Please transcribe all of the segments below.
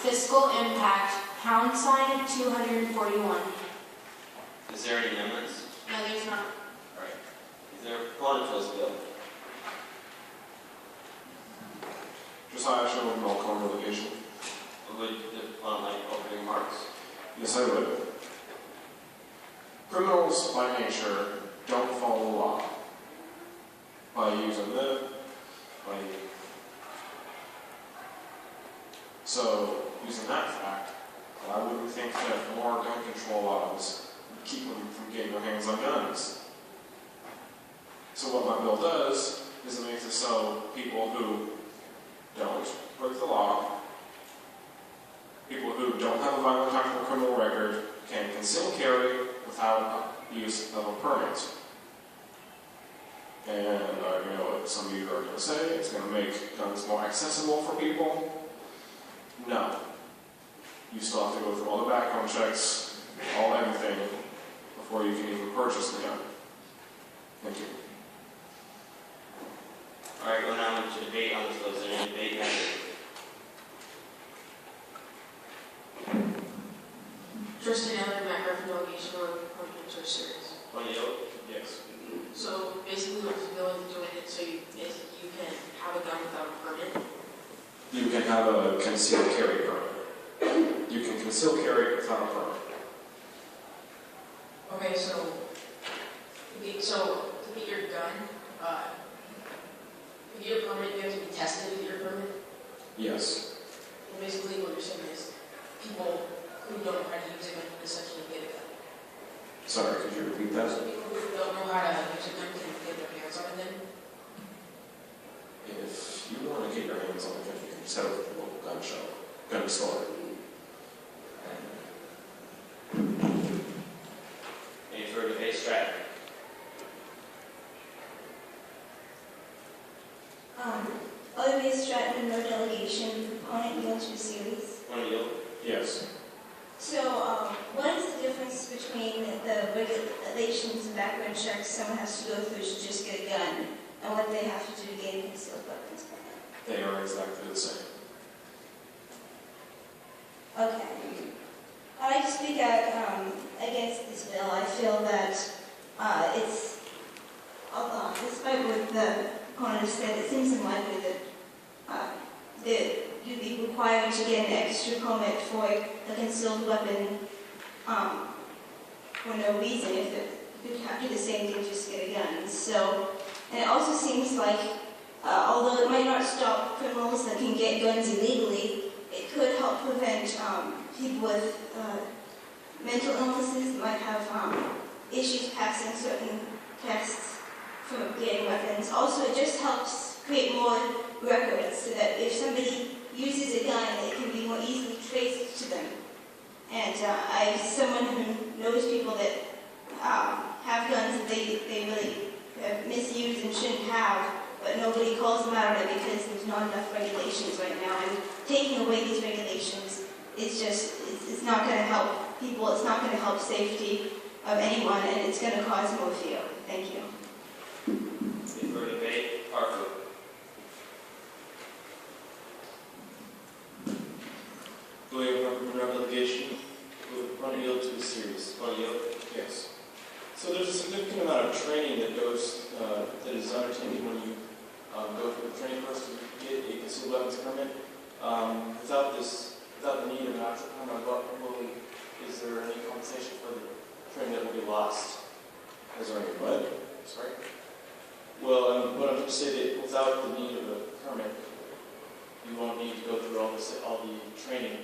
fiscal impact, #241. Is there any amendments? No, there's not. All right. Is there a proponent for this bill? Josiah, should we roll call relegation? Would the proponent like opening remarks? Yes, I would. Criminals, by nature, don't follow the law. By using them, So, using that fact, I would think that more gun control laws would keep them from getting their hands on guns. So what my bill does is it makes it so people who don't break the law, people who don't have a violent act or criminal record, can conceal carry without use of a permit. And I know what some of you are going to say, it's going to make guns more accessible for people. No. You still have to go through all the background checks, everything, before you can even purchase the gun. Thank you. All right, going on to debate on this bill. Is there any debate on it? Trustee Allen, my recommendation or appointments are serious. One yield? Yes. So basically what the bill is doing it so you can have a gun without a permit. You can have a concealed carry permit. You can conceal carry without a permit. Okay, so to get your gun, to get a permit, you have to be tested to get your permit. Yes. Well, basically what you're saying is people who don't know how to use a gun can essentially get a gun. Sorry, could you repeat that? So people who don't know how to use a gun can get their hands on it then? If you want to get your hands on a gun, you can set up a local gun shop, gun store. Any further debate? Stratton? Other than Stratton, no delegation, proponent yield to series. One yield? Yes. So, what is the difference between the regulations and background checks someone has to go through to just get a gun, and what they have to do to get a concealed weapons permit? They are exactly the same. Okay. I'd like to speak out against this bill. I feel that it's, despite what the opponent said, it seems unlikely that you'd be required to get an extra permit for a concealed weapon for no reason if you have to do the same thing, just get a gun. So, and it also seems like, although it might not stop criminals that can get guns illegally, it could help prevent people with mental illnesses that might have issues passing certain tests for getting weapons. Also, it just helps create more records so that if somebody uses a gun, it can be more easily traced to them. And I'm someone who knows people that have guns that they really have misused and shouldn't have, but nobody calls them out on it because there's not enough regulations right now. And taking away these regulations is just, it's not going to help people, it's not going to help safety of anyone, and it's going to cause more fear. Thank you. Any further debate? Hartford? Do we have a relegation? One yield to a series. One yield? Yes. So there's a significant amount of training that goes, that is undertaken when you go through the training course to get a concealed weapons permit. Without the need of an actual permit, is there any compensation for the training that will be lost? Is there any what? Sorry? Well, what I'm going to say that without the need of a permit, you won't need to go through all the training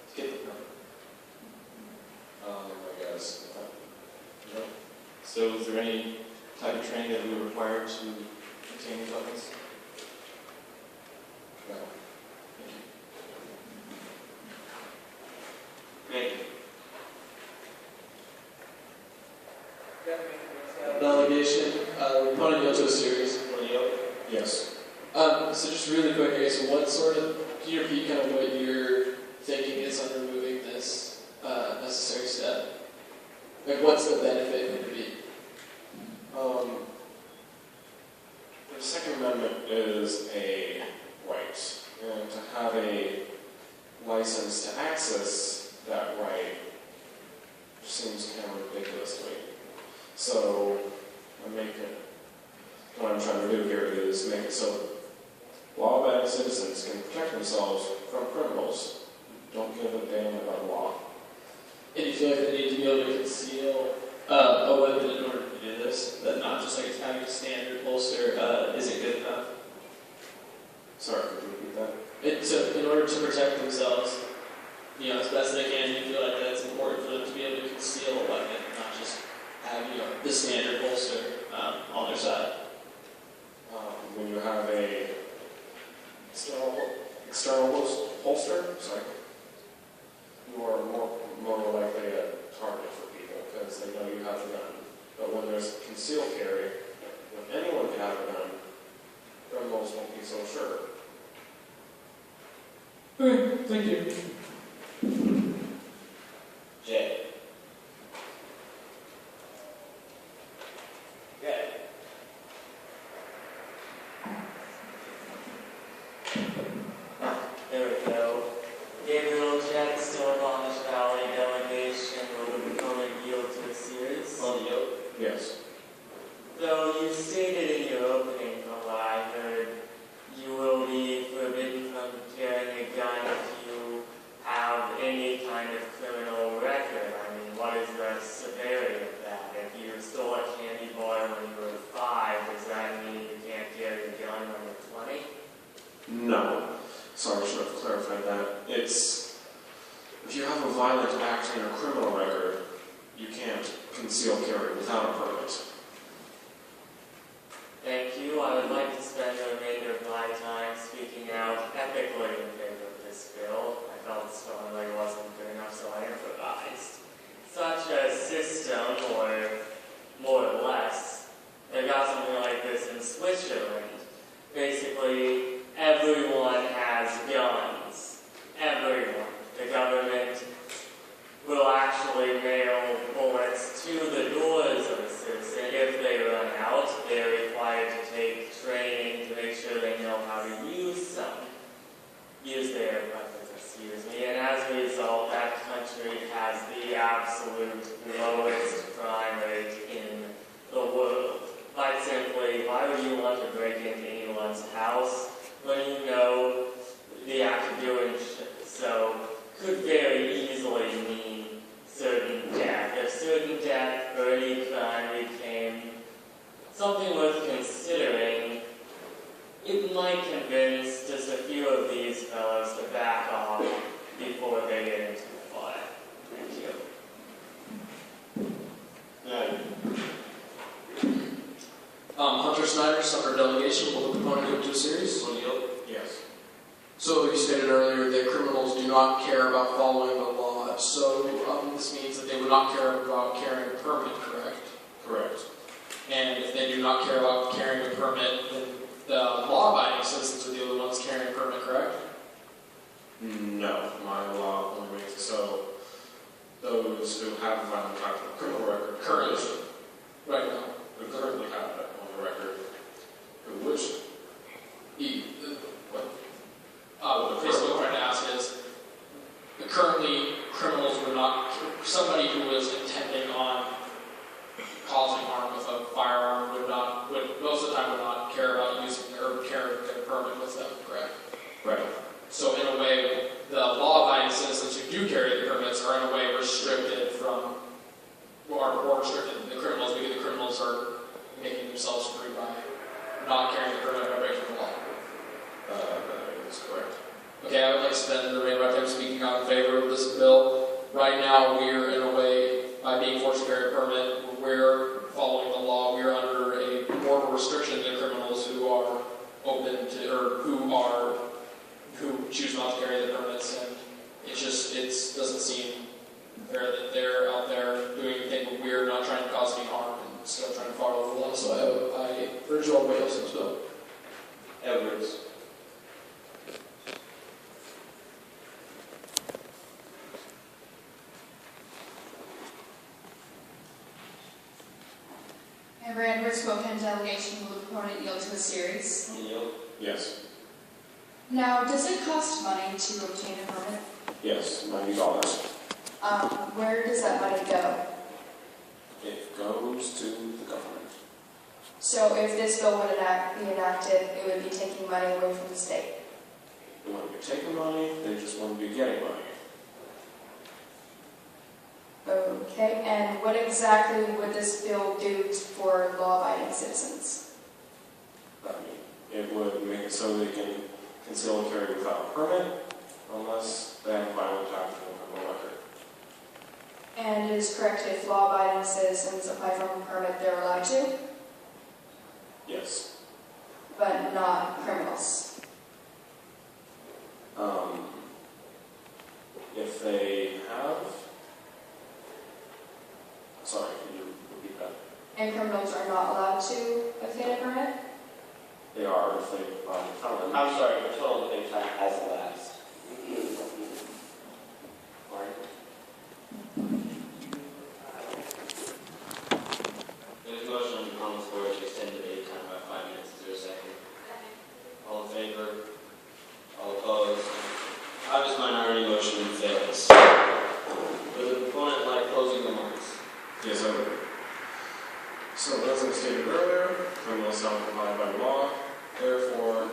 to get the permit. I guess. Yep. So is there any type of training that we are required to obtain these weapons? No. Great. Delegation, proponent yield to a series. One yield? Yes. So just really quick, I guess, what sort of, can you repeat kind of what your thinking is on removing this necessary step? Like, what's the benefit going to be? The Second Amendment is a right, and to have a license to access that right seems kind of ridiculous to me. So what I'm trying to do here is make it so law-abiding citizens can protect themselves from criminals who don't give a damn about law. And you feel like they need to be able to conceal a weapon in order to do this? That not just like having a standard holster isn't good enough? Sorry, could you repeat that? In order to protect themselves, as best they can, you feel like that's important for them to be able to conceal a weapon, not just have, the standard holster on their side. When you have a external holster, you are more likely a target for people because they know you have a gun. But when there's concealed carry, if anyone can have a gun, criminals won't be so sure. Okay, thank you. Jay. Good. There we go. Gabriel Jack, still abolish Valley delegation will become a yield to a series. On the yoke. Yes. Though you stated in your opening, from what I heard, you will be forbidden from carrying a gun if you have any kind of criminal record. I mean, what is the severity of that? If you stole a candy bar when you were 5, does that mean you can't carry a gun when you're 20? No. Sorry, I should have clarified that. It's, if you have a violent act in your criminal record, you can't conceal carry without a permit. Thank you. I would like to spend the remainder of my time speaking out ethically in favor of this bill. I felt strongly it wasn't good enough, so I improvised. Such a system, or more or less, they've got something like this in Switzerland. Basically, everyone has guns. Everyone. The government will actually mail bullets to the doors of a citizen. If they run out, they're required to take training to make sure they know how to use their weapons, and as a result, that country has the absolute lowest crime rate in the world. Quite simply, why would you want to break into anyone's house when you know the act of doing so could very easily mean certain death? If certain death or any crime became something worth considering, it might convince just a few of these fellows to back off before they get into the fire. Thank you. Hunter Snyder, Summer Delegation, will the proponent go to a series? On the yoke. Yes. So you stated earlier that criminals do not care about following the law, so this means that they would not care about carrying a permit, correct? Correct. And if they do not care about carrying a permit, then the law-abiding citizens are the only ones carrying a permit, correct? No. My law only makes it so those who have a violent act of criminal record Currently. Right now. who currently have that on the record, who wish Basically what I'm trying to ask is, currently criminals would not, somebody who was intending on causing harm with a firearm would most of the time would not care about using or carrying their permit with them, correct? Right. So in a way, the law-abiding citizens who do carry the permits are in a way restricted from, or restricted the criminals, because the criminals are making themselves free by not carrying the permit by breaking the law. That's correct. Okay, I would like to spend the remainder of my time speaking out in favor of this bill. Right now, we're in a way, by being forced to carry a permit, we're following the law. We're under a more of a restriction than criminals who are open to, or who choose not to carry the permits, and it doesn't seem fair that they're out there doing anything weird, not trying to cause any harm, and still trying to follow the law. So I urge you all to vote this bill. Edwards. Member Edwards, Spokane Delegation, will the proponent yield to a series? On the yoke. Yes. Now, does it cost money to obtain a permit? Yes, $90. Where does that money go? It goes to the government. So if this bill would be enacted, it would be taking money away from the state. They wouldn't be taking money, they just wouldn't be getting money. Okay, and what exactly would this bill do for law-abiding citizens? I mean, it would make it so they can conceal and carry without a permit, unless they have a violent act in a criminal record. And it is correct if law-abiding citizens apply for a permit, they're allowed to, Yes. but not criminals. If they have... Sorry, can you repeat that? And criminals are not allowed to obtain a permit? They are if they are a felon. I'm sorry, which one of the big time has the last? Mark? There's a motion on the common floor to extend debate time by 5 minutes. Is there a second? All in favor? All opposed? Obvious minority motion fails. Would the proponent like closing remarks? Yes, I would. So, as I stated earlier, criminals don't abide by law, therefore,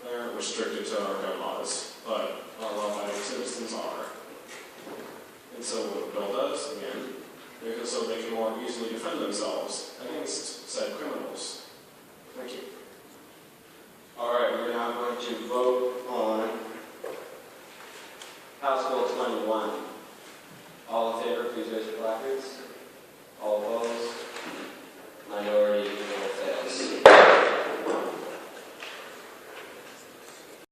they're restricted to our gun laws, but our law-abiding citizens are. And so what the bill does, again, because so they can more easily defend themselves against said criminals. Thank you. All right, we're now going to vote